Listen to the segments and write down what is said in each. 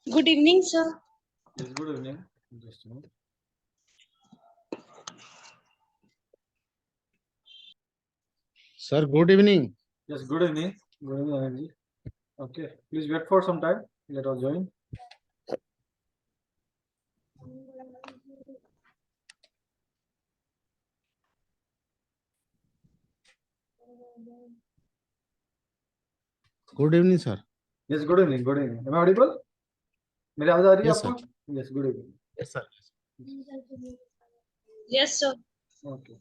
Good evening, sir. Yes, good evening. Just a minute. Sir, good evening. Yes, good evening. Good evening, Anand. Okay, please wait for some time. Let us join. Good evening, sir. Yes, good evening. Good evening. Am I audible? मेरी आवाज आ रही है Yes, आपको? sir. Yes, good evening. Yes, sir. Yes, sir. Okay.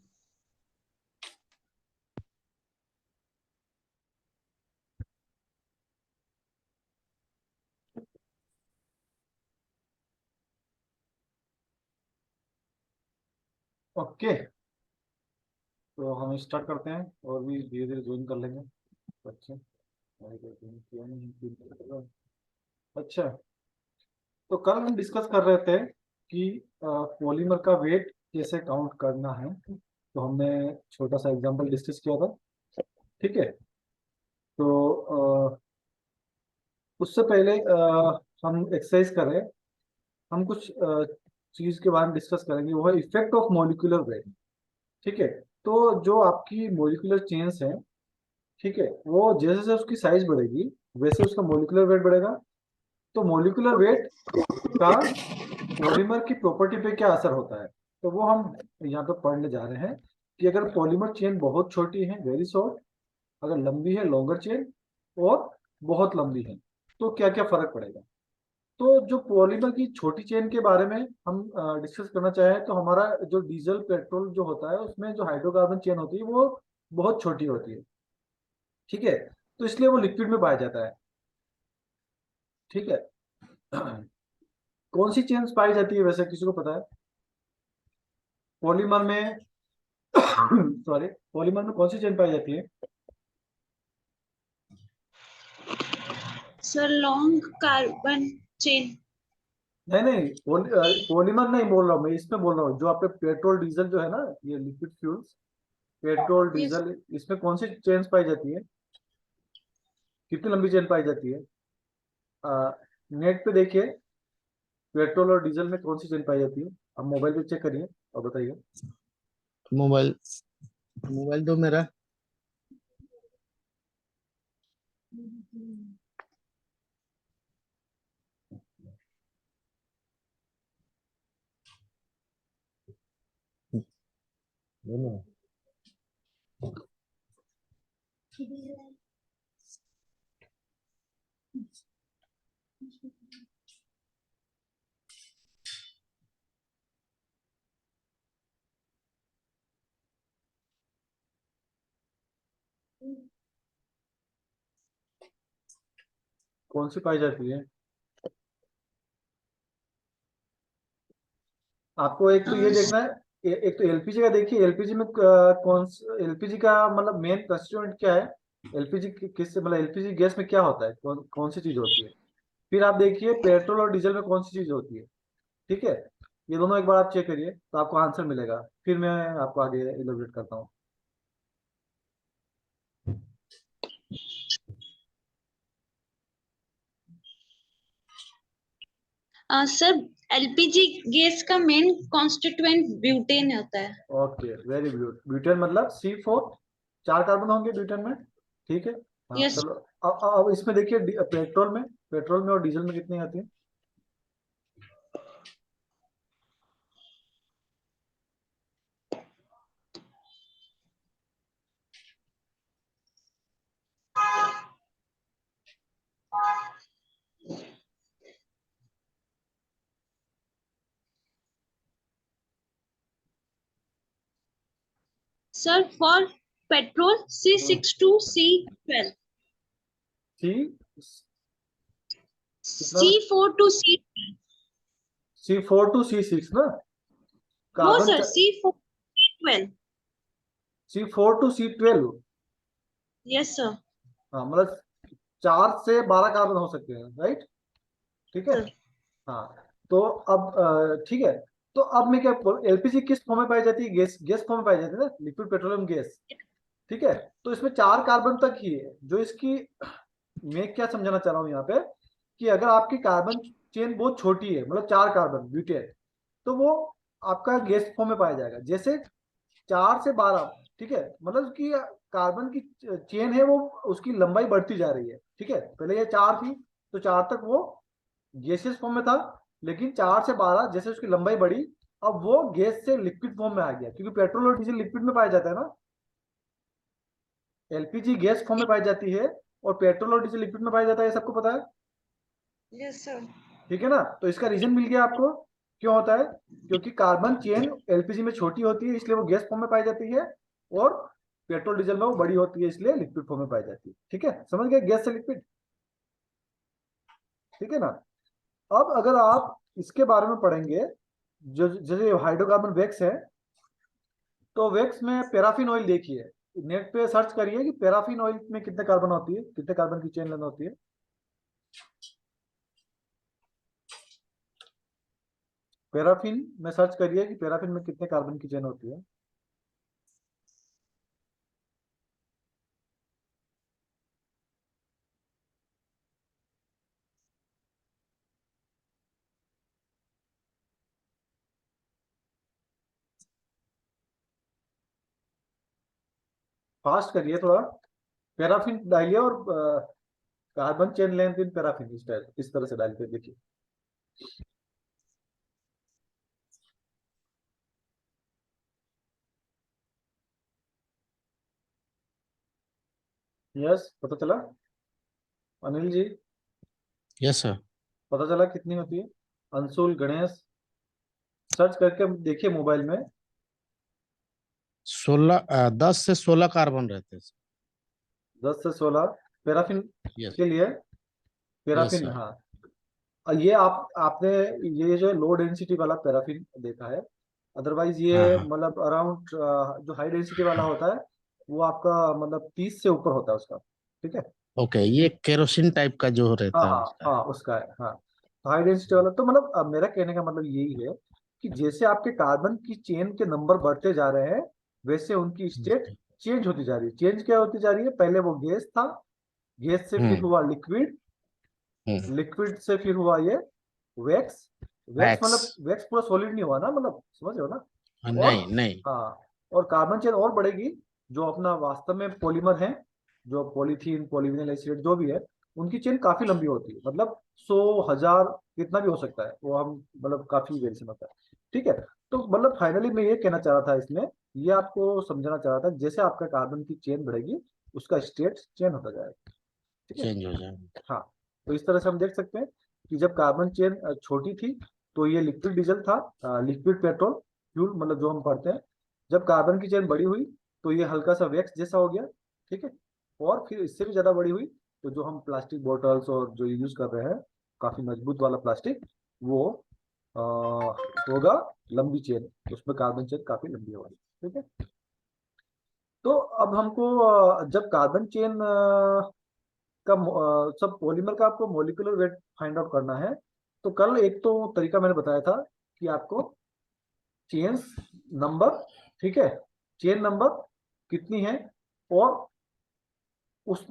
Okay, तो हम start करते हैं और भी धीरे धीरे ज्वाइन कर लेंगे बच्चे। अच्छा, तो कल हम डिस्कस कर रहे थे कि पॉलीमर का वेट कैसे काउंट करना है। तो हमने छोटा सा एग्जांपल डिस्कस किया था, ठीक है। तो उससे पहले हम एक्सरसाइज कर रहे हैं। हम कुछ चीज के बारे में डिस्कस करेंगे, वो है इफेक्ट ऑफ मॉलिक्यूलर वेट, ठीक है। तो जो आपकी मॉलिक्यूलर चेन्स है, ठीक है, वो जैसे जैसे उसकी साइज बढ़ेगी वैसे उसका मॉलिक्यूलर वेट बढ़ेगा। तो मॉलिक्यूलर वेट का पॉलीमर की प्रॉपर्टी पे क्या असर होता है, तो वो हम यहाँ पे पढ़ने जा रहे हैं कि अगर पॉलीमर चेन बहुत छोटी है, वेरी शॉर्ट, अगर लंबी है, लॉन्गर चेन, और बहुत लंबी है, तो क्या क्या फर्क पड़ेगा। तो जो पॉलीमर की छोटी चेन के बारे में हम डिस्कस करना चाहें, तो हमारा जो डीजल पेट्रोल जो होता है उसमें जो हाइड्रोकार्बन चेन होती है वो बहुत छोटी होती है, ठीक है। तो इसलिए वो लिक्विड में पाया जाता है, ठीक है। कौन सी चेन पाई जाती है वैसे किसी को पता है पॉलीमर में? सॉरी, पॉलीमर में कौन सी चेन पाई जाती है? Sir, long carbon chain. नहीं नहीं, पॉलीमर नहीं बोल रहा हूँ मैं, इसमें बोल रहा हूँ जो आपके पेट्रोल डीजल जो है ना, ये liquid fuels, petrol Yes. Diesel, इसमें कौन सी चेन पाई जाती है? कितनी लंबी चेन पाई जाती है? नेट पे देखिए, पेट्रोल और डीजल में कौन सी चेन पाई जाती है। आप मोबाइल पे चेक करिए और बताइए। मोबाइल मोबाइल दो मेरा। दोनों। कौन सी पाई जाती है? आपको एक तो ये देखना है, एक तो एलपीजी का देखिए, एलपीजी में कौन, एलपीजी का मतलब मेन कंस्टिट्यूएंट क्या है, एलपीजी किस मतलब एलपीजी गैस में क्या होता है, कौन सी चीज होती है। फिर आप देखिए पेट्रोल और डीजल में कौन सी चीज होती है, ठीक है। ये दोनों एक बार आप चेक करिए तो आपको आंसर मिलेगा, फिर मैं आपको आगे इलेबोरेट करता हूँ। Sir, LPG गैस का मेन कॉन्स्टिट्यूएंट ब्यूटेन होता है। Okay, very good. ब्यूटेन मतलब C4, 4 कार्बन होंगे ब्यूटेन में, ठीक है। हाँ Yes. चलो, अब इसमें देखिए पेट्रोल में और डीजल में कितनी आती है? Sir, for petrol C6 to C12. सी कितना? C4 to C12. C4 to C6 ना, No, carbon sir. C4 to C12. C4 to C12। Yes, sir. हाँ मतलब 4 से 12 कार्बन हो सकते हैं, राइट, ठीक है। Sir. हाँ, तो अब ठीक है। तो अब मैं क्या, एलपीजी किस फॉर्म में पाई जाती है? गैस गैस फॉर्म में पाई जाती है ना, लिक्विड पेट्रोलियम गैस, ठीक है। तो इसमें 4 कार्बन तक ही है। जो इसकी मैं क्या समझाना चाह रहा हूँ यहाँ पे, कि अगर आपकी कार्बन चेन बहुत छोटी है, मतलब 4 कार्बन ब्यूटेन, तो वो आपका गैस फॉर्म में पाया जाएगा। जैसे 4 से 12, ठीक है, मतलब कि कार्बन की चेन है वो, उसकी लंबाई बढ़ती जा रही है, ठीक है। पहले ये 4 थी, तो 4 तक वो गैसियस फॉर्म में था, लेकिन 4 से 12 जैसे उसकी लंबाई बढ़ी, अब वो गैस से लिक्विड फॉर्म में आ गया, क्योंकि पेट्रोल और डीजल लिक्विड में पाया जाता है ना। एलपीजी गैस फॉर्म में पाई जाती है और पेट्रोल और डीजल लिक्विड में पाया जाता है, ये सबको पता है, यस सर। ठीक है ना। तो इसका रीजन मिल गया आपको, क्यों होता है, क्योंकि कार्बन चेन एलपीजी में छोटी होती है इसलिए वो गैस फॉर्म में पाई जाती है, और पेट्रोल डीजल में वो बड़ी होती है इसलिए लिक्विड फॉर्म में पाई जाती है, ठीक है, समझ गए, गैस से लिक्विड, ठीक है ना। अब अगर आप इसके बारे में पढ़ेंगे, जो जैसे हाइड्रोकार्बन वैक्स है, तो वैक्स में पैराफिन ऑयल देखिए, नेट पे सर्च करिए कि पैराफिन ऑयल में कितने कार्बन होती है, कितने कार्बन की चेन लेंथ होती है। पैराफिन में सर्च करिए कि पैराफिन में कितने कार्बन की चेन होती है। फास्ट करिए थोड़ा, पैराफिन डालिए और carbon chain length in paraffin, इस तरह से डाल के देखिए। यस, पता चला अनिल जी, यस सर। पता चला कितनी होती है। अंशुल, गणेश, सर्च करके देखिए मोबाइल में। 10 से 16 कार्बन रहते हैं। 10 से 16 पैराफिन यस। के लिए, यस पैराफिन, सर। हाँ। और ये आपने ये जो लो डेंसिटी वाला पैराफिन देखा है, अदरवाइज हाँ ये हाँ। मतलब अराउंड जो हाई डेंसिटी वाला होता है वो आपका मतलब 30 से ऊपर होता है उसका, ठीक है। ओके, ये केरोसिन टाइप का जो हाँ रहता है हाँ उसका। हाँ, उसका है, हाँ। हाई डेंसिटी वाला, तो मतलब मेरा कहने का मतलब यही है कि जैसे आपके कार्बन की चेन के नंबर बढ़ते जा रहे हैं, वैसे उनकी स्टेट चेंज होती जा रही है। चेंज क्या होती जा रही है, पहले वो गैस था, गैस से फिर हम्म। हुआ लिक्विड, हम्म। लिक्विड से फिर हुआ ये वैक्स। Wax wax. मतलब वैक्स पूरा सॉलिड नहीं हुआ ना, मतलब समझ रहे हो ना। और नहीं नहीं। हाँ, और कार्बन चेन और बढ़ेगी, जो अपना वास्तव में पॉलीमर है, जो पॉलीथीन, पॉलीविनाइल एसिड जो भी है, उनकी चेन काफी लंबी होती है, मतलब 100 1000 कितना भी हो सकता है, वो हम मतलब काफी वेरिएशन होता है, ठीक है। तो मतलब फाइनली मैं ये कहना चाह रहा था इसमें, ये आपको समझाना चाह रहा था, जैसे आपका कार्बन की चेन बढ़ेगी उसका स्टेट चेंज होता जाएगा, ठीक है। चेंज हो जाए। हाँ, तो इस तरह से हम देख सकते हैं कि जब कार्बन चेन छोटी थी तो ये लिक्विड डीजल था, लिक्विड पेट्रोल फ्यूल मतलब जो हम पढ़ते हैं। जब कार्बन की चेन बड़ी हुई तो ये हल्का सा वैक्स जैसा हो गया, ठीक है। और फिर इससे भी ज्यादा बड़ी हुई तो जो हम प्लास्टिक बॉटल्स और जो यूज कर रहे हैं, काफी मजबूत वाला प्लास्टिक, वो होगा लंबी चेन, उसमें कार्बन चेन काफी लंबी होगी, ठीक है। तो अब हमको जब कार्बन चेन का सब पॉलीमर का आपको मोलिकुलर वेट फाइंड आउट करना है, तो कल एक तो तरीका मैंने बताया था कि आपको चेन नंबर, ठीक है, चेन नंबर कितनी है, और उस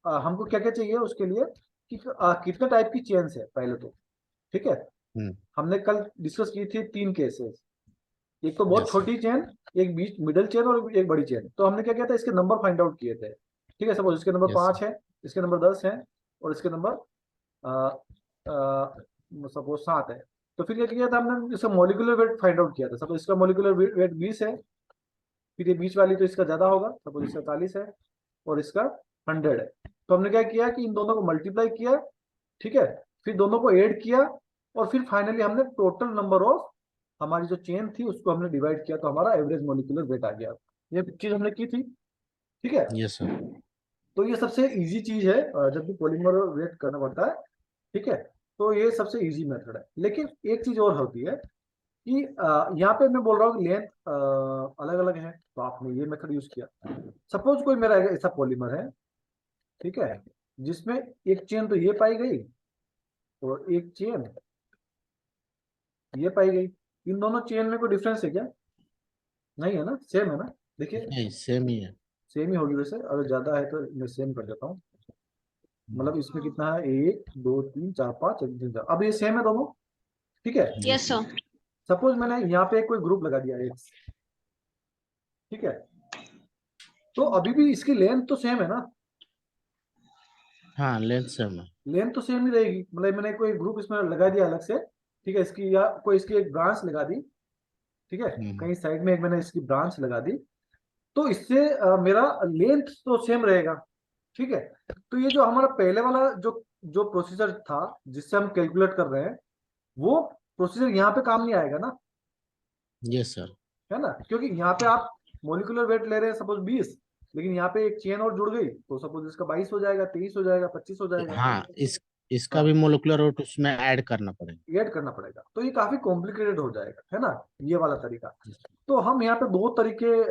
हमको क्या क्या चाहिए उसके लिए, कि कितने टाइप की चेन्स है पहले तो, ठीक है। हम्म। हमने कल डिस्कस की थी 3 केसेस, एक तो बहुत यस सर। छोटी चेन, एक बीच मिडल चेन और एक बड़ी चेन। तो हमने क्या किया था, इसके नंबर फाइंड आउट किए थे, ठीक है। सपोज इसके नंबर यस 5 सर। है, इसके नंबर 10 है, और इसके नंबर सपोज 7 है। तो फिर क्या किया था हमने, इसका मोलिकुलर वेट फाइंड आउट किया था। सपोज इसका मोलिकुलर वेट 20 है, फिर ये बीच वाली तो इसका ज्यादा होगा, सपोज इसका 40 है, और इसका 100 है। तो हमने क्या किया कि इन दोनों को मल्टीप्लाई किया, ठीक है, फिर दोनों को ऐड किया, और फिर फाइनली हमने टोटल नंबर ऑफ हमारी जो चेन थी उसको हमने डिवाइड किया, तो हमारा एवरेज मोलिकुलर वेट आ गया। ये चीज हमने की थी, ठीक है। Yes sir. तो ये सबसे इजी चीज है जब भी पॉलीमर वेट करना पड़ता है, ठीक है। तो ये सबसे इजी मेथड है, लेकिन एक चीज और होती है कि यहाँ पे मैं बोल रहा हूँ लेंथ अलग अलग है, तो आपने ये मेथड यूज किया। सपोज कोई मेरा ऐसा पॉलीमर है, ठीक है, जिसमें एक चेन तो ये पाई गई और एक चेन ये पाई गई, इन दोनों चेन में कोई डिफरेंस है क्या? नहीं है ना, सेम है ना, देखिए नहीं, सेम ही है। सेम ही होगी। वैसे अगर ज्यादा है तो मैं सेम कर देता हूँ, मतलब इसमें कितना है, 1 2 3 4 5 1 2 3 4, अब ये सेम है दोनों, ठीक है। Yes sir. सपोज मैंने यहाँ पे कोई ग्रुप लगा दिया एक्स, ठीक है, तो अभी भी इसकी लेंथ तो सेम है ना, हाँ लेंथ सेम है। लेंथ तो सेम ही रहेगी। मतलब मैंने कोई ग्रुप इसमें लगा दिया अलग से, ठीक है, इसकी या कोई इसकी एक ब्रांच लगा दी, ठीक है, हम्म। कहीं साइड में एक मैंने इसकी ब्रांच लगा दी, तो इससे मेरा लेंथ तो सेम रहेगा, ठीक है। तो ये जो हमारा पहले वाला जो जो प्रोसीजर था जिससे हम कैलकुलेट कर रहे हैं, वो प्रोसीजर यहाँ पे काम नहीं आएगा ना, यस सर। है ना, क्योंकि यहाँ पे आप मोलिकुलर वेट ले रहे हैं सपोज 20, लेकिन यहाँ पे एक चेन और जुड़ गई तो सपोज इसका 22 हो जाएगा, 23 हो जाएगा, 25 हो जाएगा। हाँ इसका हाँ, भी मोलिकुलर वेट उसमें ऐड करना पड़ेगा। ऐड करना पड़ेगा, तो ये काफी कॉम्प्लिकेटेड हो जाएगा, है ना, ये वाला तरीका। तो हम यहाँ पे दो तरीके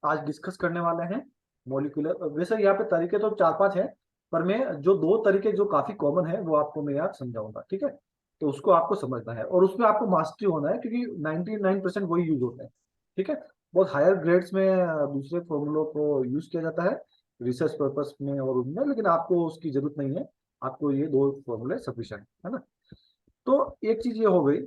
आज डिस्कस करने वाले हैं मोलिकुलर। वैसे यहाँ पे तरीके तो 4 5 हैं, पर मैं जो दो तरीके जो काफी कॉमन है वो आपको मैं आज समझाऊंगा, ठीक है। तो उसको आपको समझना है और उसमें आपको मास्टरी होना है, क्योंकि 99% वही यूज होते हैं, ठीक है। बहुत हायर ग्रेड्स में दूसरे फॉर्मूलों को यूज किया जाता है रिसर्च पर्पस में और उनमें, लेकिन आपको उसकी जरूरत नहीं है, आपको ये दो फॉर्मूले सफिशिएंट है ना। तो एक चीज ये हो गई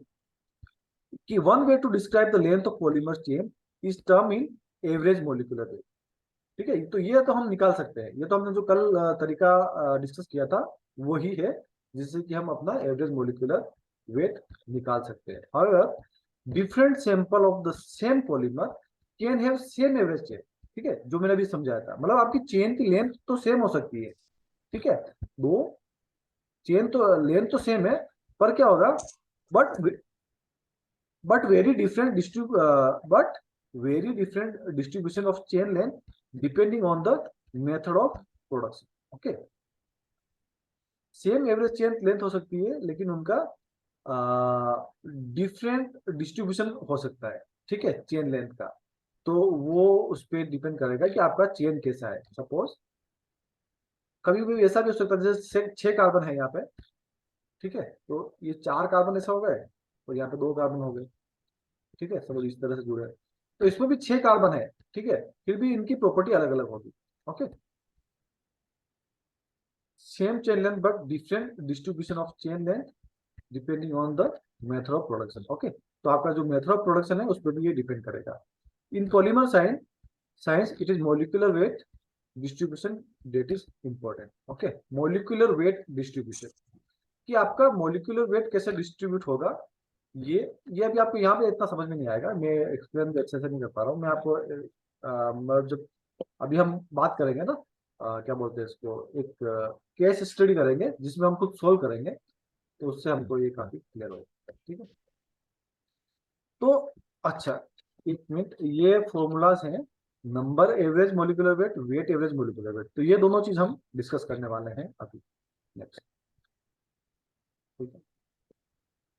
कि one way to describe the length of polymer chain is term in average molecular weight, ठीक है। तो ये तो हम निकाल सकते हैं, ये तो हमने जो कल तरीका डिस्कस किया था वही है, जिससे कि हम अपना एवरेज मोलिकुलर वेट निकाल सकते हैं। However different sample of the same polymer can have same average chain, ठीक है, जो मैंने अभी समझाया था। मतलब आपकी चेन की लेंथ तो सेम हो सकती है, ठीक है, दो चेन तो लेंथ तो सेम है, पर क्या होगा, but but very different distribution of chain length depending on the method of production, okay। Same average chain length हो सकती है, लेकिन उनका डिफरेंट डिस्ट्रीब्यूशन हो सकता है, ठीक है, चेन लेंथ का। तो वो उस पर डिपेंड करेगा कि आपका चेन कैसा है। सपोज कभी भी ऐसा भी हो सकता है, जैसे 6 कार्बन है यहाँ पे, ठीक है, तो ये 4 कार्बन ऐसा हो गए और यहाँ पे 2 कार्बन हो गए, ठीक है, सब इस तरह से जुड़े हैं। तो इसमें भी 6 कार्बन है, ठीक है, फिर भी इनकी प्रॉपर्टी अलग अलग होगी, okay. Same chain length but different distribution of chain length depending on the method of production, okay. तो आपका जो मेथड ऑफ प्रोडक्शन है उस पर भी ये डिपेंड करेगा। In polymer science it is molecular weight distribution that is important, okay. Molecular weight distribution कि आपका मोलिकुलर वेट कैसे डिस्ट्रीब्यूट होगा, ये अभी आपको यहाँ पे इतना समझ में नहीं आएगा, मैं एक्सप्लेन अच्छे से नहीं कर पा रहा हूँ। मैं आपको मतलब जब अभी हम बात करेंगे ना, क्या बोलते हैं इसको, एक केस स्टडी करेंगे जिसमें हम खुद सोल्व करेंगे, तो उससे हमको ये काफी क्लियर होगा, ठीक है। तो अच्छा, एक मिनट, ये फॉर्मूलाज हैं, number average molecular weight, weight average molecular weight, तो ये दोनों चीज हम डिस्कस करने वाले हैं अभी नेक्स्ट, ठीक है।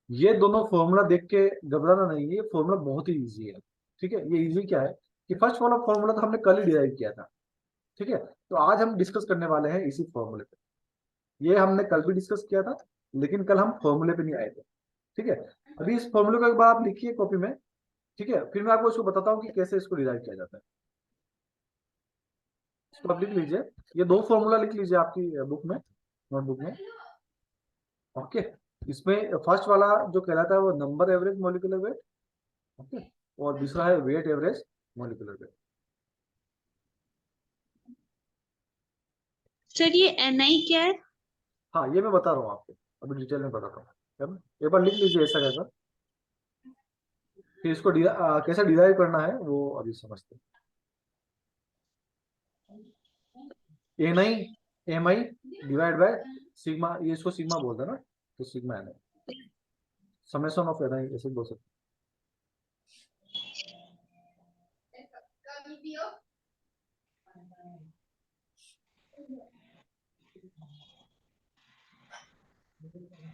ये दोनों फॉर्मूला देख के घबराना नहीं, ये फॉर्मूला बहुत ही इजी है, ठीक है। ये इजी क्या है कि फर्स्ट वाला फॉर्मूला तो हमने कल ही डिराइव किया था, ठीक है। तो आज हम डिस्कस करने वाले हैं इसी फॉर्मूले पे। ये हमने कल भी डिस्कस किया था, लेकिन कल हम फॉर्मूले पे नहीं आए थे, ठीक है। अभी इस फॉर्मूले को एक बार आप लिखिए कॉपी में, ठीक है, फिर मैं आपको इसको बताता हूँ कि कैसे इसको डिराइव किया जाता है। इसको आप लिख लीजिए, ये दो फॉर्मूला लिख लीजिए आपकी बुक में, नोटबुक में, ओके। इसमें फर्स्ट वाला जो कहलाता है वो number average molecular weight, okay, और दूसरा है weight average molecular weight. Sir ये NI क्या है? हाँ, ये मैं बता रहा हूँ आपको, अभी डिटेल में बताता हूँ, एक बार लिख लीजिए ऐसा कहकर, फिर इसको कैसे डिराइव करना है वो अभी समझते हैं। M I divide by sigma, ये इसको सिग्मा बोलते हैं ना, तो sigma N I, summation of N I ऐसे बोल सकते हैं,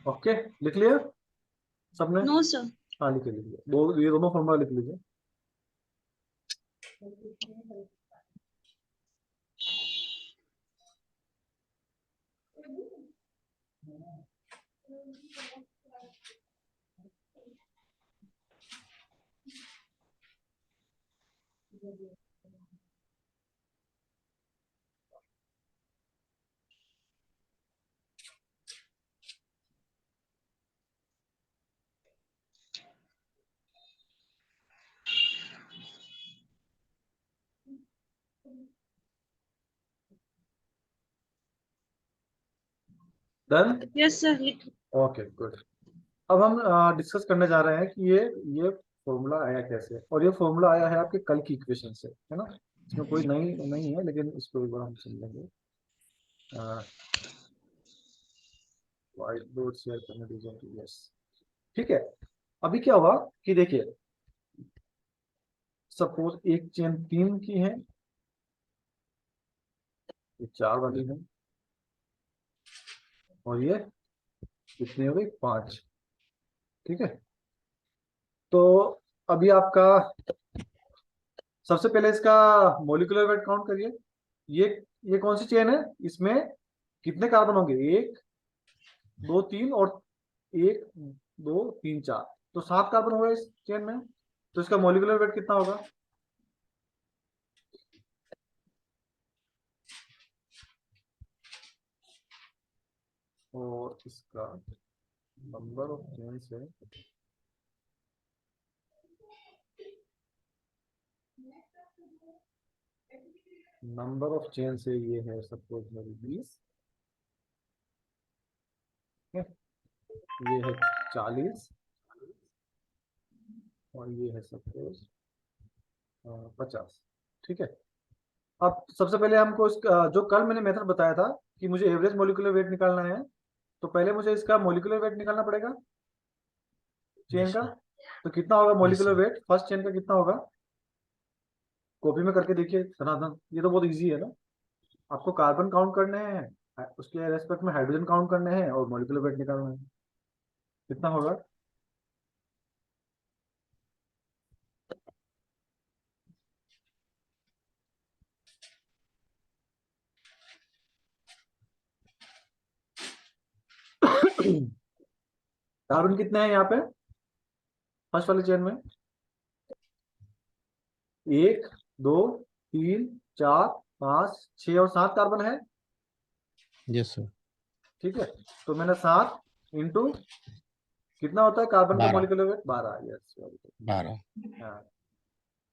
ओके। लिख लिया सबने? No sir. हाँ, लिख लीजिए, ये दोनों फॉर्मूला लिख लीजिए। Done. Yes sir. Okay good. अब हम डिस्कस करने जा रहे हैं कि ये फॉर्मूला आया कैसे, और ये फॉर्मूला आया है आपके कल की इक्वेशन से, है ना। इसमें कोई नई नहीं है, लेकिन इसको एक बार हम समझेंगे। व्हाइट बोर्ड शेयर करने दीजिए। यस, ठीक है। अभी क्या हुआ कि देखिए, सपोज एक चेन 3 की है, ये 4 वाली है, और ये कितनी हो गई, 5। ठीक है। तो अभी आपका सबसे पहले इसका मोलिकुलर वेट काउंट करिए। ये ये कौन सी चेन है, इसमें कितने कार्बन होंगे, 1 2 3, और 1 2 3 4, तो 7 कार्बन होगा इस चेन में। तो इसका मोलिकुलर वेट कितना होगा, और इसका नंबर ऑफ चेन्स है, नंबर ऑफ चेन से ये है सपोज मेरी 20, ये है 40, और ये है सपोज 50। ठीक है। अब सबसे पहले हमको इसका जो कल मैंने मेथड बताया था कि मुझे एवरेज मोलिकुलर वेट निकालना है, तो पहले मुझे इसका मोलिकुलर वेट निकालना पड़ेगा चेन का। तो कितना होगा मोलिकुलर वेट फर्स्ट चेन का, कितना होगा, कॉपी में करके देखिए सनातन, ये तो बहुत इजी है ना। आपको कार्बन काउंट करने हैं, उसके रेस्पेक्ट में हाइड्रोजन काउंट करने हैं, और मोलिकुलर वेट निकालना है। कितना होगा, कार्बन कितने हैं यहाँ पे फर्स्ट वाली चेन में, 1 2 3 4 5 6 और 7 कार्बन है। Yes sir. ठीक है। तो मैंने 7 इंटू कितना होता है कार्बन का 12। Molecular weight, 12। यस, 12। हाँ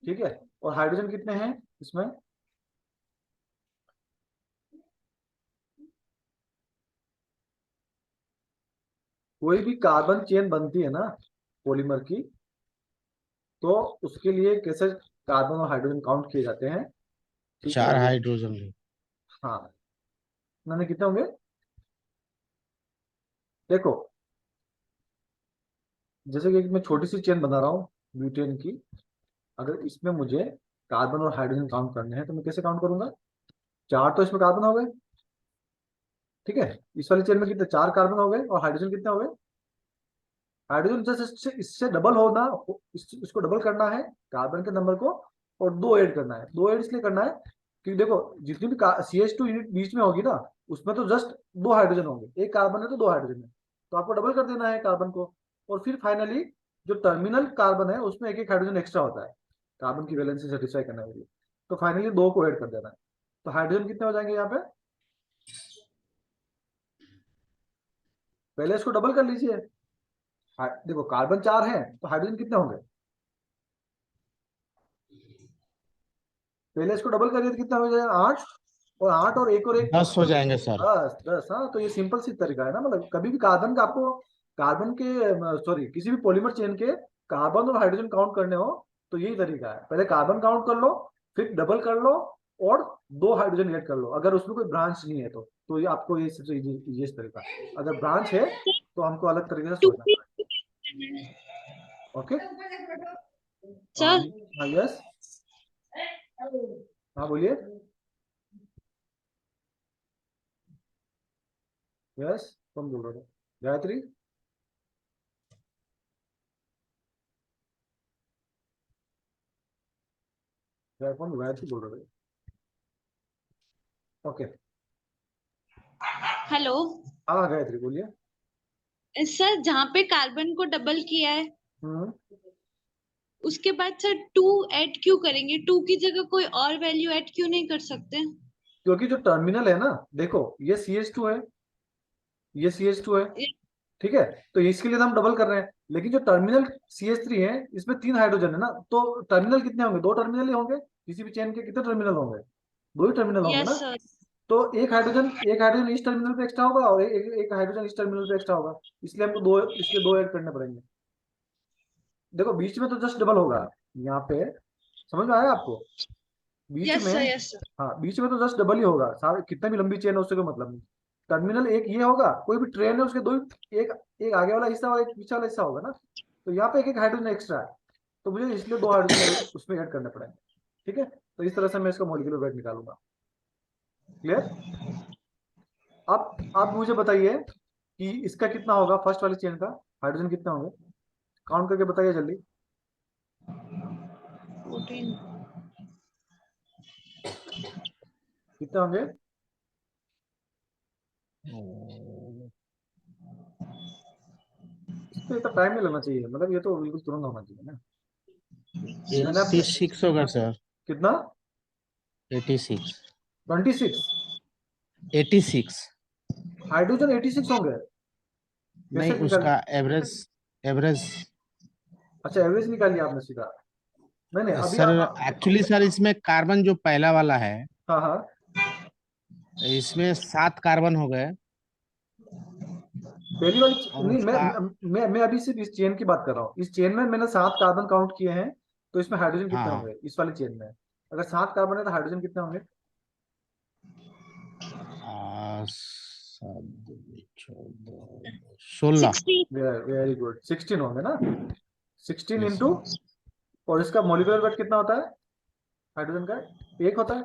ठीक है। और हाइड्रोजन कितने हैं इसमें, कोई भी कार्बन चेन बनती है ना पॉलीमर की, तो उसके लिए कैसे कार्बन और हाइड्रोजन काउंट किए जाते हैं। ठीक 4 है। हाइड्रोजन है। हाँ, मैंने कितने होंगे, देखो जैसे कि मैं छोटी सी चेन बना रहा हूँ ब्यूटेन की, अगर इसमें मुझे कार्बन और हाइड्रोजन काउंट करने हैं तो मैं कैसे काउंट करूंगा, 4 तो इसमें कार्बन हो गए। ठीक है। इस वाली चेन में कितने, 4 कार्बन हो गए, और हाइड्रोजन कितने हो गए, हाइड्रोजन जैसे इससे डबल होना, इसको डबल करना है कार्बन के नंबर को, और 2 ऐड करना है। 2 ऐड इसलिए करना है क्योंकि देखो जितनी भी CH2 यूनिट बीच में होगी ना, उसमें तो जस्ट 2 हाइड्रोजन होंगे, एक कार्बन है तो 2 हाइड्रोजन है, तो आपको डबल कर देना है कार्बन को। और फिर फाइनली जो टर्मिनल कार्बन है उसमें एक हाइड्रोजन एक्स्ट्रा होता है कार्बन की वैलेंसी सेटिस्फाई करने के लिए, तो फाइनली 2 को ऐड कर देना है। तो हाइड्रोजन कितने हो जाएंगे यहाँ पे, पहले इसको डबल कर लीजिए। देखो कार्बन 4 है तो हाइड्रोजन कितने होंगे, पहले इसको डबल करिए तो कितना हो जाएगा, 8, और 8 और 1 और 1 10 हो जाएंगे सर। 10 10। हाँ, तो ये सिंपल सी तरीका है ना, मतलब कभी भी कार्बन का आपको कार्बन के सॉरी किसी भी पॉलीमर चेन के कार्बन और हाइड्रोजन काउंट करने हो तो यही तरीका है, पहले कार्बन काउंट कर लो, फिर डबल कर लो, और 2 हाइड्रोजन ऐड कर लो, अगर उसमें कोई ब्रांच नहीं है तो ये आपको ये सबसे इजीएस्ट तरीका है। अगर ब्रांच है तो हमको अलग तरीके से टू सोचना पड़ेगा। ओके। सर। हाँ यस, हाँ बोलिए। यस, कौन बोल रहे थे, गायत्री। कौन, गायत्री बोल रहे थे। ओके। हेलो हाँ गायत्री बोलिए। सर, जहाँ पे कार्बन को डबल किया है हम्म उसके बाद सर 2 ऐड क्यों करेंगे, 2 की जगह कोई और वैल्यू ऐड क्यों नहीं कर सकते। क्योंकि जो टर्मिनल है ना, देखो ये CH2 है, ये CH2 है। ठीक है। तो इसके लिए तो हम डबल कर रहे हैं, लेकिन जो टर्मिनल CH3 है इसमें 3 हाइड्रोजन है ना, तो टर्मिनल कितने होंगे, 2 टर्मिनल ही होंगे, किसी भी चेन के कितने टर्मिनल होंगे, 2 ही टर्मिनल होंगे यस ना। सर। तो एक हाइड्रोजन इस टर्मिनल पे एक्स्ट्रा होगा और एक हाइड्रोजन इस टर्मिनल पे एक्स्ट्रा होगा, इसलिए हमको दो ऐड करने पड़ेंगे। देखो बीच में तो जस्ट डबल होगा यहाँ पे, समझ में आया आपको? बीच यस में, सर, यस सर। हाँ बीच में तो जस्ट डबल ही होगा, सारे कितना भी लंबी चेन है उससे कोई मतलब नहीं। टर्मिनल एक ये होगा, कोई भी ट्रेन है उसके दो, एक एक आगे वाला हिस्सा और एक पीछे वाला हिस्सा होगा ना, तो यहाँ पे एक एक हाइड्रोजन एक्स्ट्रा है, तो मुझे इसलिए दो हाइड्रोजन उसमें ऐड करने पड़ेंगे। ठीक है, तो इस तरह से मैं इसका मॉलिक्यूलर वेट निकालूंगा। क्लियर? अब मुझे बताइए कि इसका कितना होगा, फर्स्ट वाली चेन का हाइड्रोजन कितने होंगे, काउंट करके बताइए जल्दी। 14। कितने होंगे? इस पे इतना टाइम नहीं लगना चाहिए, मतलब ये तो बिल्कुल तुरंत होना चाहिए ना। ये मैंने आपसे 86 होगा सर। कितना? 86। 26 86। हाइड्रोजन 86 होंगे? कैसे नहीं, निकाल? उसका एवरेज। एवरेज अच्छा एवरेज निकाल लिया आपने सीधा? नहीं नहीं अभी सर, एक्चुअली सर इसमें कार्बन जो पहला वाला है, हाँ हाँ, इसमें 7 कार्बन हो गए। पहली वाली और नहीं, उसका मैं अभी सिर्फ इस चेन की बात कर रहा हूँ। इस चेन में मैंने 7 कार्बन काउंट किए हैं, तो इसमें हाइड्रोजन हाँ कितने हाँ, होंगे इस वाली चेन में? अगर 7 कार्बन है तो हाइड्रोजन कितने होंगे? 16। 16। वेरी गुड, 16 होंगे ना? 16 यस इंटू, सर। और इसका मोलिकुलर वेट कितना होता है हाइड्रोजन का? एक होता है।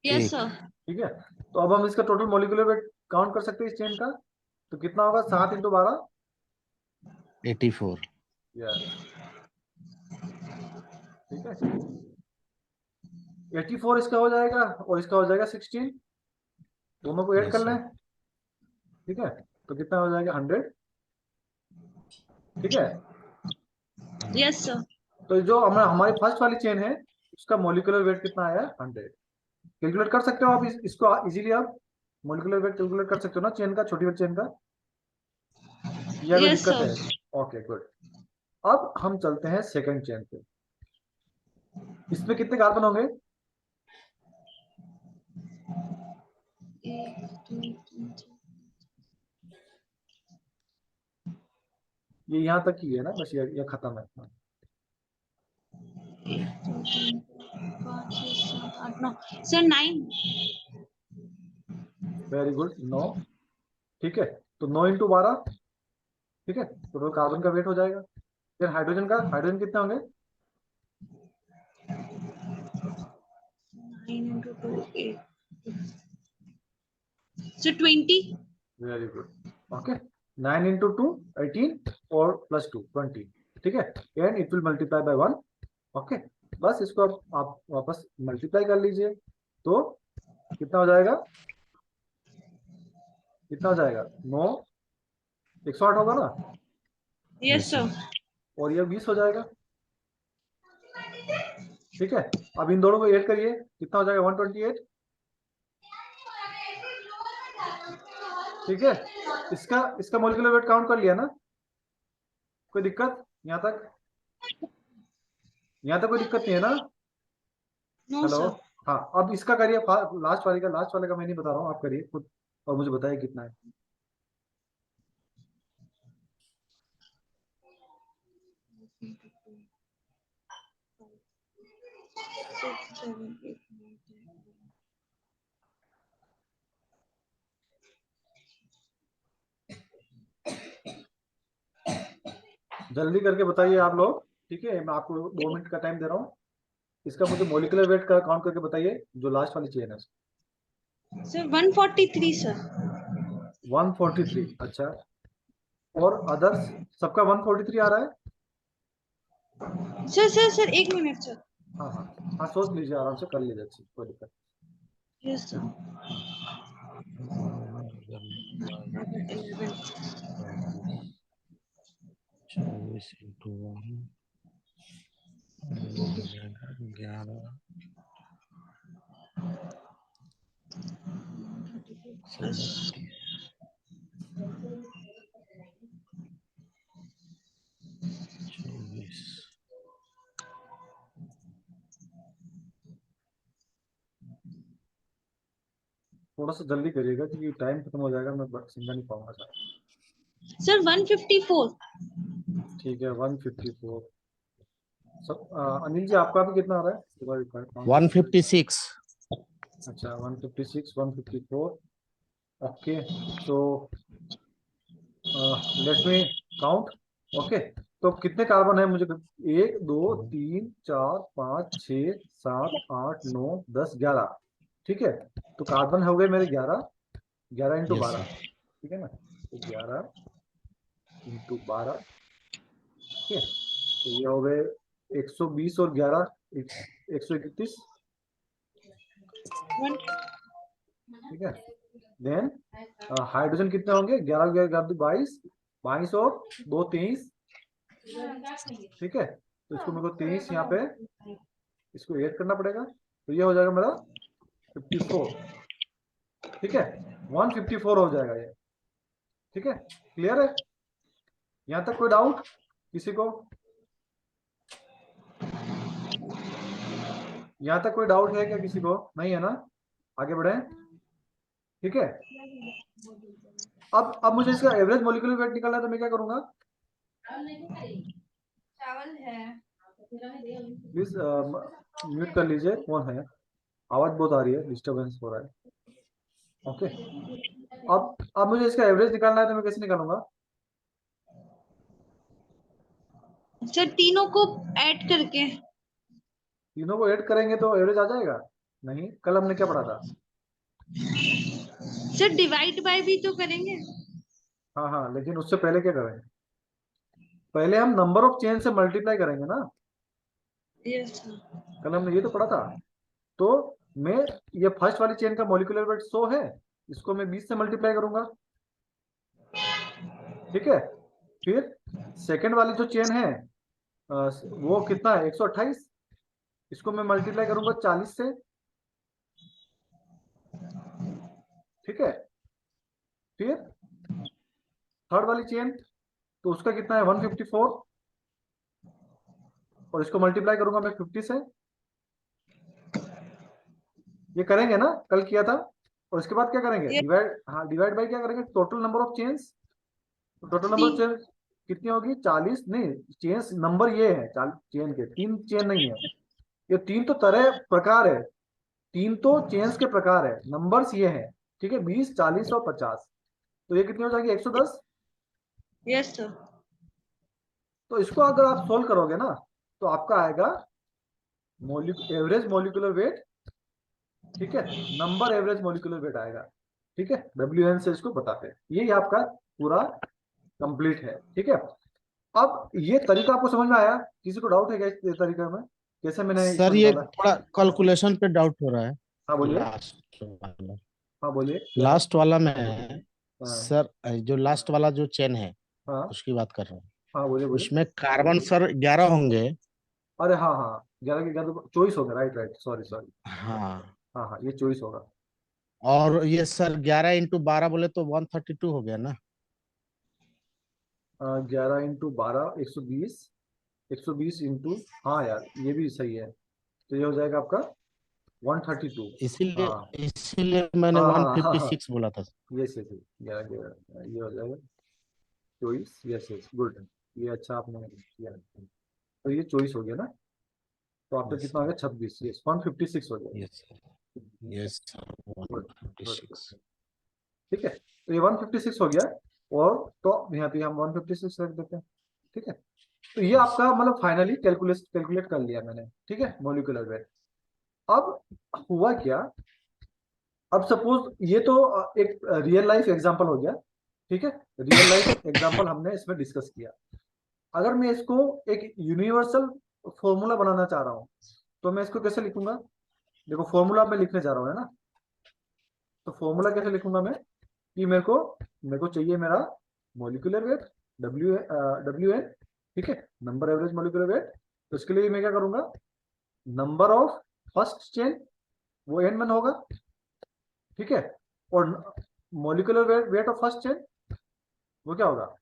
यस एक सर। ठीक है, तो अब हम इसका टोटल मोलिकुलर वेट काउंट कर सकते हैं इस चेन का, तो कितना होगा? 7 इंटू 12। 84। यस, ठीक है, 84 इसका हो जाएगा और इसका हो जाएगा 16, दोनों को ऐड यस कर लें। सर। ठीक है, तो कितना हो जाएगा? 100। ठीक है, यस सर। तो जो हमारी फर्स्ट वाली चेन है उसका मोलिकुलर वेट कितना आया? 100। कैलकुलेट कर सकते हो आप इसको इजीली, आप मोलिकुलर वेट कैलकुलेट कर सकते हो ना चेन का, छोटी वाली चेन का, या कोई यस दिक्कत है? सर। Okay good. अब हम चलते हैं सेकंड चेन पे। इसमें कितने कार्बन होंगे? 1 2 3 ये यहाँ तक ही है ना, बस ये खत्म है। 1 2 3 4 5 6 7 8 9 सर 9। Very good, 9। ठीक है, तो 9 इंटू 12, ठीक है, टोटल कार्बन का वेट हो जाएगा। फिर हाइड्रोजन कितने होंगे? 9 into 2 8 sir 20। Very good, okay. 9 into 2 18 और प्लस 2 20। ठीक है, and it will multiply by 1। Okay, बस इसको आप वापस मल्टीप्लाई कर लीजिए, तो कितना हो जाएगा? कितना हो जाएगा? 9 108 होगा ना, यस यस सर। सर। और ये 20 हो जाएगा। ठीक है, अब इन दोनों को ऐड करिए, कितना हो जाएगा? 128। ठीक है, इसका इसका मोलिकुलर वेट काउंट कर लिया ना? कोई दिक्कत यहाँ तक? यहाँ तक कोई दिक्कत नहीं है ना? No hello? सर। हाँ, अब इसका करिए, लास्ट वाले का मैं नहीं बता रहा हूँ, आप करिए खुद और मुझे बताइए कितना है। जल्दी करके बताइए आप लोग। ठीक है, मैं आपको 2 मिनट का टाइम दे रहा हूँ। इसका मुझे मोलिकुलर वेट का काउंट करके बताइए, जो लास्ट वाली चेन है। Sir 143 sir. 143, अच्छा। और अदर्स सबका 143 आ रहा है? Sir 1 minute sir. हाँ हाँ हाँ, सोच लीजिए, आराम से कर लीजिए, अच्छी कोई दिक्कत। Yes sir. 11 24 इंटू 11 70। 24। थोड़ा सा जल्दी करिएगा क्योंकि टाइम खत्म हो जाएगा, मैं समझा नहीं पाऊंगा सर। सर 154। ठीक है 154। सब अनिल जी आपका भी कितना आ रहा है? 156। अच्छा 156, 154। Okay so let me count. Okay तो कितने कार्बन है मुझे? 1 2 3 4 5 6 7 8 9 10 11। ठीक है तो कार्बन हो गए मेरे 11। 11 इंटू यस 12। सर। ठीक है ना, तो 11 इंटू 12। ठीक है तो ये हो गए 120 और 11 131। ठीक है देन हाइड्रोजन कितने होंगे? 11 11 22, 22 और 2 23। ठीक है तो इसको मेरे को 23 यहाँ पे इसको ऐड करना पड़ेगा, तो ये हो जाएगा मेरा 54। ठीक है 154 हो जाएगा ये। ठीक है क्लियर है? यहाँ तक कोई डाउट किसी को? यहाँ तक कोई डाउट है क्या किसी को? नहीं है ना? आगे बढ़े। ठीक है अब मुझे इसका एवरेज मॉलिक्यूलर वेट निकालना है, तो मैं क्या करूंगा? प्लीज म्यूट कर लीजिए, कौन है? आवाज बहुत आ रही है, डिस्टरबेंस हो रहा है। ओके अब मुझे इसका एवरेज निकालना है, तो मैं कैसे निकालूंगा? सर तीनों को ऐड करके। तीनों को ऐड करेंगे तो एवरेज आ जाएगा? नहीं, कल हमने क्या पढ़ा था? सर डिवाइड बाय भी तो करेंगे। हाँ हाँ लेकिन उससे पहले क्या करेंगे? पहले हम नंबर ऑफ चेन से मल्टीप्लाई करेंगे ना। Yes sir. कल हमने ये तो पढ़ा था। तो मैं ये फर्स्ट वाली चेन का मॉलिक्यूलर वेट 100 है, इसको मैं 20 से मल्टीप्लाई करूंगा। ठीक है फिर सेकंड वाली जो चेन है वो कितना है? 128, इसको मैं मल्टीप्लाई करूंगा 40 से। ठीक है फिर थर्ड वाली चेन, तो उसका कितना है? 154, और इसको मल्टीप्लाई करूंगा मैं 50 से। ये करेंगे ना, कल किया था। और इसके बाद क्या करेंगे? ये डिवाइड, हाँ डिवाइड बाई क्या करेंगे? Total number of chains. तो टोटल नंबर ऑफ चेन कितनी होगी? 40 नहीं, चेन्स नंबर ये है चेन के 3 चेन नहीं है, ये 3 तो तरह प्रकार है, 3 तो चेन्स के प्रकार है, नंबर्स ये है। ठीक है 20 40 और 50। तो ये कितनी हो जाएगी? 110। Yes sir. तो इसको अगर आप सोल्व करोगे ना, तो आपका आएगा एवरेज मॉलिक्यूलर वेट। ठीक है नंबर एवरेज मॉलिक्यूलर वेट आएगा। ठीक है WN से इसको बताते हैं, यही आपका पूरा कंप्लीट है। ठीक है अब ये तरीका आपको समझ में आया? किसी को डाउट है क्या इस तरीके में, कैसे मैंने इसको सर ये निकाला? थोड़ा कैलकुलेशन पे डाउट हो रहा है। हाँ बोलिए। लास्ट वाला, हाँ बोलिए क्या है? लास्ट वाला में हाँ सर, जो लास्ट वाला जो चेन है हाँ उसकी बात कर रहा हूँ। हाँ बोलिए बोलिए। उसमें कार्बन सर 11 होंगे। अरे हाँ हाँ 11 के 11 चॉइस होगा, राइट राइट, सॉरी सॉरी। हाँ, हाँ हाँ ये चॉइस होगा। और ये सर 11 इंटू 12 बोले तो 132 हो गया ना। 11 इंटू 12 120, 120 इंटू, हाँ यार ये भी सही है, तो ये हो जाएगा आपका 132। इसीलिए हाँ इसीलिए मैंने हाँ हाँ हाँ हाँ 156 बोला था। यस यस, 11 11 ये हो जाएगा चॉइस। यस यस गुड, ये अच्छा आपने किया। तो ये चॉइस हो गया ना, तो आपका यस कितना हो गया? 26। यस 156 हो गया। Yes yes sir, good good. 156। ठीक है तो ये 156 हो गया, और तो यहाँ पे हम 156 रख देते हैं। ठीक है तो ये यस आपका मतलब फाइनली कैलकुलेट कर लिया मैंने। ठीक है मॉलिक्यूलर वेट। अब हुआ क्या? अब सपोज ये तो एक रियल लाइफ एग्जांपल हो गया। ठीक है रियल लाइफ एग्जांपल हमने इसमें डिस्कस किया। अगर मैं इसको एक यूनिवर्सल फॉर्मूला बनाना चाह रहा हूं, तो मैं इसको कैसे लिखूंगा? देखो फॉर्मूला मैं लिखने जा रहा हूँ है ना, तो फॉर्मूला कैसे लिखूंगा मैं? कि मेरे को चाहिए मेरा मॉलिक्यूलर वेट WN। ठीक है नंबर एवरेज मॉलिक्यूलर वेट। तो इसके लिए मैं क्या करूंगा? नंबर ऑफ फर्स्ट चेन वो N1 होगा। ठीक है और molecular weight of first chain वो क्या होगा?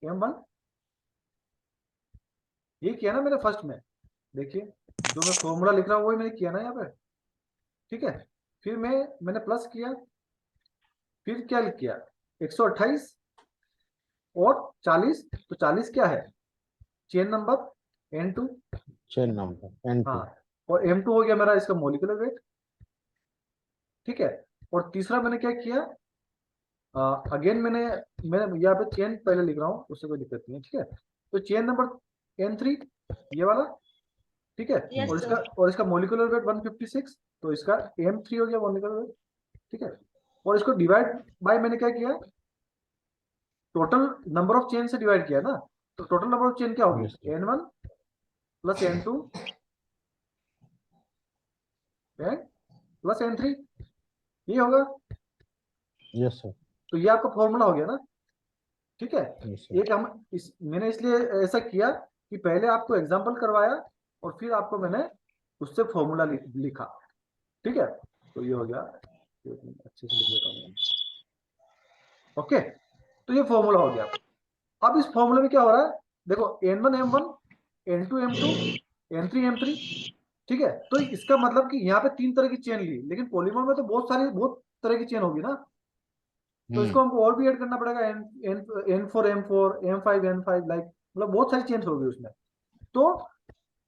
M1। ये किया ना मैंने फर्स्ट में, देखिए जो मैं फॉर्मूला लिख रहा हूँ वही मैंने किया ना यहाँ पे। ठीक है फिर मैंने प्लस किया, फिर क्या किया 128 और 40, तो 40 क्या है chain number N2। Chain number N2। हाँ, और M2 हो गया मेरा इसका मोलिकुलर वेट। ठीक है, और तीसरा मैंने क्या किया, अगेन मैंने यहाँ पे चेन पहले लिख रहा हूँ, उससे कोई दिक्कत नहीं है। ठीक है, तो चेन नंबर N3 ये वाला। ठीक है, Yes, और sir. इसका मोलिकुलर वेट 156, तो इसका M3 हो गया मोलिकुलर वेट। ठीक है, और इसको डिवाइड बाय मैंने क्या किया, टोटल नंबर ऑफ चेन से डिवाइड किया ना, तो टोटल नंबर ऑफ चेन क्या होगी Yes, sir. N1 plus N2 plus N3, ये होगा। Yes, sir. तो ये आपका फॉर्मूला हो गया ना। ठीक है, Yes, sir. एक मैंने इसलिए ऐसा किया कि पहले आपको एग्जांपल करवाया और फिर आपको मैंने उससे फॉर्मूला लिखा। ठीक है, तो ये हो गया, अच्छे से लिख देता हूँ। ओके, तो ये फॉर्मूला हो गया। अब इस फॉर्मूले में क्या हो रहा है, देखो N1 M1, N2 M2, N3 M3। ठीक है, तो इसका मतलब कि यहाँ पे 3 तरह की चेन ली, लेकिन पॉलीमर में तो बहुत तरह की चेन होगी ना, तो इसको हमको और भी ऐड करना पड़ेगा, N4 M4, M5 N5, like मतलब बहुत सारी चेंज होगी उसमें। तो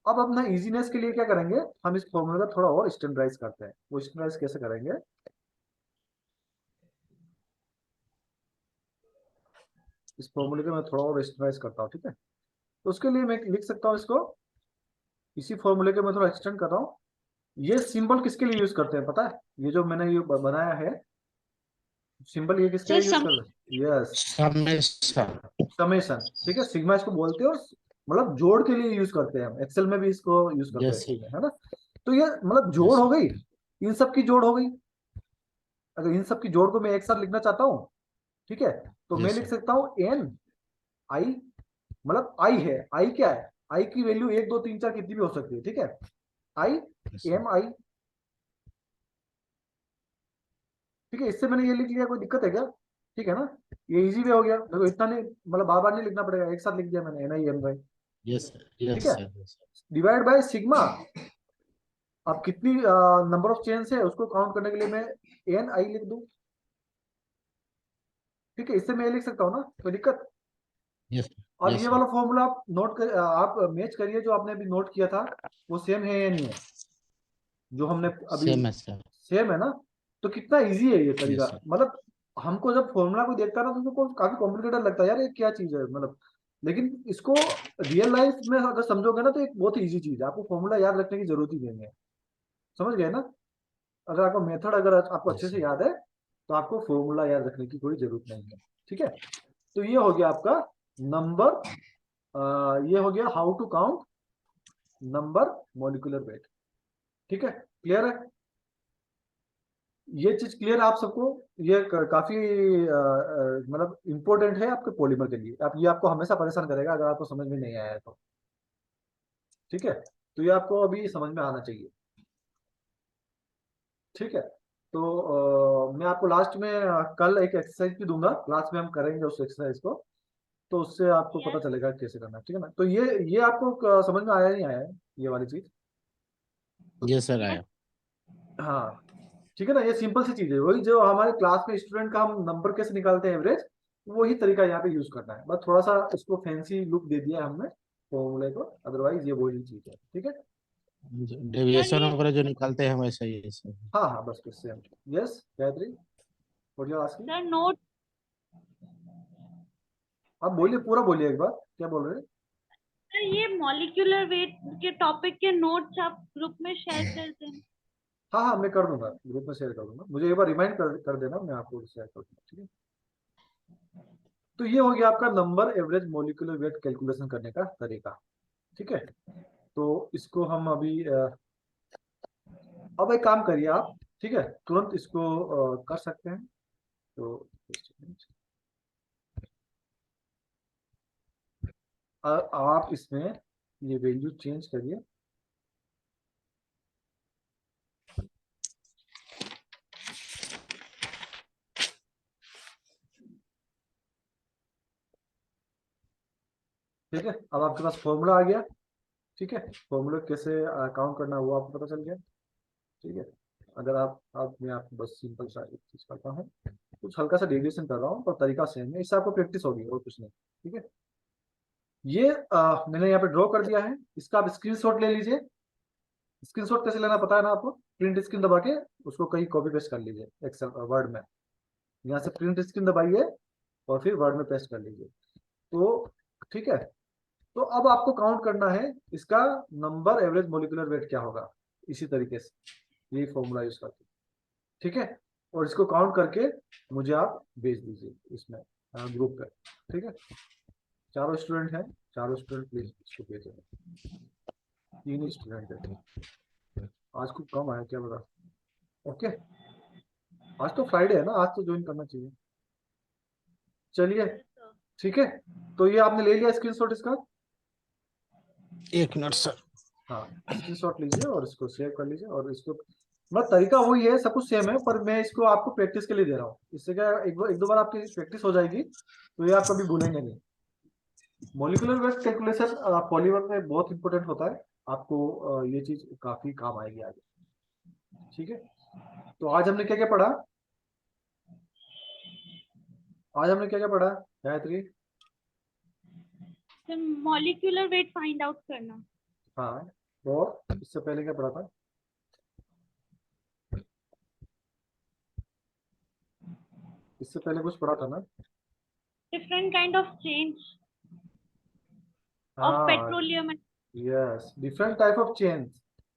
अब अपना इजीनेस के लिए क्या करेंगे, हम इस फॉर्मूले का थोड़ा और स्टैंडर्डाइज करते हैं। वो स्टैंडर्डाइज कैसे करेंगे, इस फॉर्मूले को मैं थोड़ा और स्टैंडर्डाइज करता हूँ। ठीक है, तो उसके लिए मैं लिख सकता हूँ इसको, इसी फॉर्मूले के मैं थोड़ा एक्सटेंड कर रहा हूँ। ये सिंबल किसके लिए यूज करते हैं पता है, ये जो मैंने ये बनाया है सिंबल, ये किसके Sir, लिए यूज कर रहे हैं, यस समेशन। समेशन। ठीक है, सिग्मा इसको बोलते हैं, और मतलब जोड़ के लिए यूज करते हैं हम, एक्सेल में भी इसको यूज करते हैं, Yes, sir. है ना। तो ये मतलब जोड़ Yes, हो sir. गई, इन सब की जोड़ हो गई। अगर इन सब की जोड़ को मैं एक साथ लिखना चाहता हूँ, ठीक है, तो मैं Yes, लिख sir. सकता हूँ एन आई, मतलब आई है, आई क्या है, आई की वैल्यू 1 2 3 4 कितनी भी हो सकती है। ठीक है, आई Yes, sir. एम आई। ठीक है, इससे मैंने ये लिख लिया, कोई दिक्कत है क्या, ठीक है ना, ये इजी वे हो गया, देखो इतना नहीं, मतलब बार बार नहीं लिखना पड़ेगा, एक साथ लिख दिया मैंने N I M Y. Yes, sir. ठीक Yes, है, sir. Yes, sir. Divide by sigma. अब कितनी नंबर ऑफ चेन्स है उसको काउंट करने के लिए मैं एन आई लिख दूं। ठीक है, इससे मैं ये लिख सकता हूँ ना, कोई दिक्कत। Yes, sir. अब Yes, ये sir. वाला फॉर्मूला आप नोट कर, आप मैच करिए, जो आपने अभी नोट किया था वो सेम है या नहीं है, जो हमने अभी, Same as sir. सेम है ना। तो कितना इजी है ये तरीका, Yes, sir. मतलब हमको जब फॉर्मूला को देखता है ना, तो उसको काफी कॉम्प्लिकेटेड लगता है, यार ये क्या चीज है मतलब, लेकिन इसको रियल लाइफ में अगर समझोगे ना, तो एक बहुत ही इजी चीज है, आपको फॉर्मूला याद रखने की जरूरत ही नहीं है। समझ गए ना, अगर आपको मेथड अगर आपको अच्छे Yes, से sir. याद है, तो आपको फॉर्मूला याद रखने की कोई जरूरत नहीं है। ठीक है, तो ये हो गया आपका नंबर, ये हो गया how to count number molecular weight. ठीक है, क्लियर है, ये चीज क्लियर है आप सबको। ये काफी मतलब इंपॉर्टेंट है आपके पॉलीमर के लिए, आप ये आपको हमेशा परेशान करेगा अगर आपको समझ में नहीं आया है तो। ठीक है, तो ये आपको अभी समझ में आना चाहिए। ठीक है, तो मैं आपको लास्ट में कल एक एक्सरसाइज भी दूंगा, क्लास में हम करेंगे उस एक्सरसाइज को, तो उससे आपको पता yes. चलेगा कैसे करना है। ठीक है ना, तो ये आपको समझ में आया नहीं आया है ये वाली चीज। Yes, sir. I Yes. am. हाँ, ठीक है ना, ये सिंपल सी चीज है, वही जो हमारे क्लास में स्टूडेंट का हम नंबर कैसे निकालते हैं एवरेज, वही तरीका यहाँ पे यूज करना है, बस थोड़ा सा इसको फैंसी लुक दे दिया है हमने फॉर्मूले को, अदरवाइज ये वही चीज है। ठीक है, Sir, डेविएशन ये वगैरह जो निकालते हैं वैसा ही है सर। हाँ हाँ, बस बस same. Yes Gayatri, what you asking, sir note. आप बोलिए, पूरा बोलिए एक बार, क्या बोल रहे हैं। सर ये मॉलिक्यूलर वेट के टॉपिक के नोट्स आप ग्रुप में शेयर कर दें। हाँ हाँ, मैं कर दूंगा, ग्रुप में शेयर कर दूंगा, मुझे एक बार रिमाइंड कर देना, मैं आपको शेयर कर दूंगा। ठीक है, तो ये हो गया आपका number average molecular wait calculation करने का तरीका। ठीक है, तो इसको हम अभी अब एक काम करिए आप, ठीक है, तुरंत इसको कर सकते हैं। तो आप इसमें ये वैल्यू चेंज करिए। ठीक है, अब आपके पास फॉर्मूला आ गया। ठीक है, फॉर्मूला कैसे काउंट करना है वो आपको पता चल गया। ठीक है, अगर आप मैं आपको बस सिंपल सा एक चीज करता हूँ, कुछ हल्का सा डेविएशन कर रहा हूँ पर तरीका सेम है, इससे आपको प्रैक्टिस होगी और कुछ नहीं। ठीक है, ये मैंने यहाँ पे ड्रॉ कर दिया है, इसका आप स्क्रीनशॉट ले लीजिए। स्क्रीनशॉट कैसे लेना पता है ना आपको, प्रिंट स्क्रीन दबा के उसको कहीं कॉपी पेस्ट कर लीजिए एक्सेल वर्ड में, यहाँ से प्रिंट स्क्रीन दबाइए और फिर वर्ड में पेस्ट कर लीजिए। तो ठीक है, तो अब आपको काउंट करना है इसका नंबर एवरेज मोलिकुलर वेट क्या होगा, इसी तरीके से यही फॉर्मूला यूज करके। ठीक है, और इसको काउंट करके मुझे आप भेज दीजिए इसमें ग्रुप पे। ठीक है, चारों स्टूडेंट हैं, चारों स्टूडेंट प्लीज इसको भेजें। 3 स्टूडेंट है, आज कुछ कम आया क्या बता। ओके, आज तो फ्राइडे है ना, आज तो ज्वाइन करना चाहिए। चलिए ठीक है, तो ये आपने ले लिया स्क्रीनशॉट इसका? 1 मिनट सर। हाँ, स्क्रीनशॉट लीजिए और इसको सेव कर लीजिए, और इसको मतलब तरीका वही है, सब कुछ सेम है, पर मैं इसको आपको प्रैक्टिस के लिए दे रहा हूँ। इससे क्या एक दो बार आपकी प्रैक्टिस हो जाएगी तो ये आप कभी भूलेंगे नहीं। मॉलिक्यूलर वेट कैलकुलेशन पॉलीमर में बहुत इंपॉर्टेंट होता है, आपको ये चीज काफी काम आएगी आगे। ठीक है, तो आज हमने क्या क्या पढ़ा, आज हमने क्या क्या पढ़ा Gayatri? Molecular weight find out करना। हाँ, और इससे पहले क्या पढ़ा था? इससे पहले कुछ पढ़ा था ना? Different kind of change of हाँ, petroleum yes, different type of change,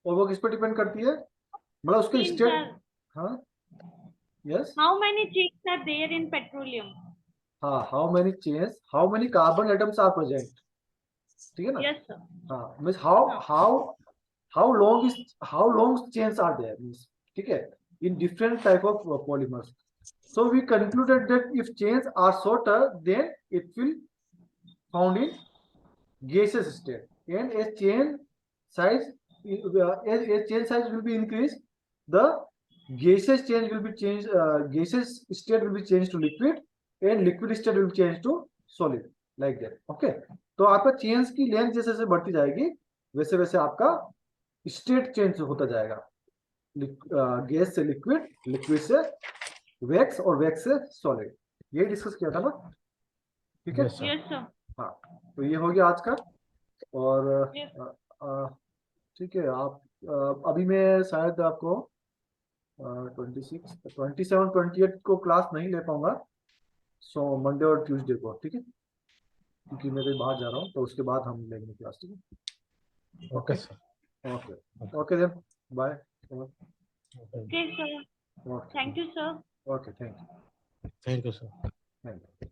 और वो किस पे डिपेंड करती है, मतलब उसके स्टेट। हाँ, yes, how many change are there in petroleum. हाँ, how many change, how many carbon atoms are present. ठीक है ना? Yes sir. हाँ, means how long change are there means, ठीक है, in different type of polymers. So we concluded that if chains are shorter, then it will found in gaseous state, and as chain size will be increased, the gaseous change will be changed. Gaseous state will be changed to liquid, and liquid state will be changed to solid, like that. Okay, तो आपका chains की length जैसे जैसे बढ़ती जाएगी वैसे वैसे आपका स्टेट चेंज होता जाएगा, गैस से लिक्विड, लिक्विड से वैक्स, और वैक्स से सॉलिड। यही डिस्कस किया था ना? ठीक है, यस सर। Yes sir. हाँ, तो ये हो गया आज का। और ठीक है, आप अभी मैं शायद आपको 26, 27, 28 को क्लास नहीं ले पाऊंगा, सो मंडे और ट्यूसडे को। ठीक है, क्योंकि मैं कहीं बाहर जा रहा हूँ, तो उसके बाद हम लेंगे क्लास। ठीक है, okay sir. Okay okay then, bye. Okay sir, thank you sir. Okay, thank thank you sir. You.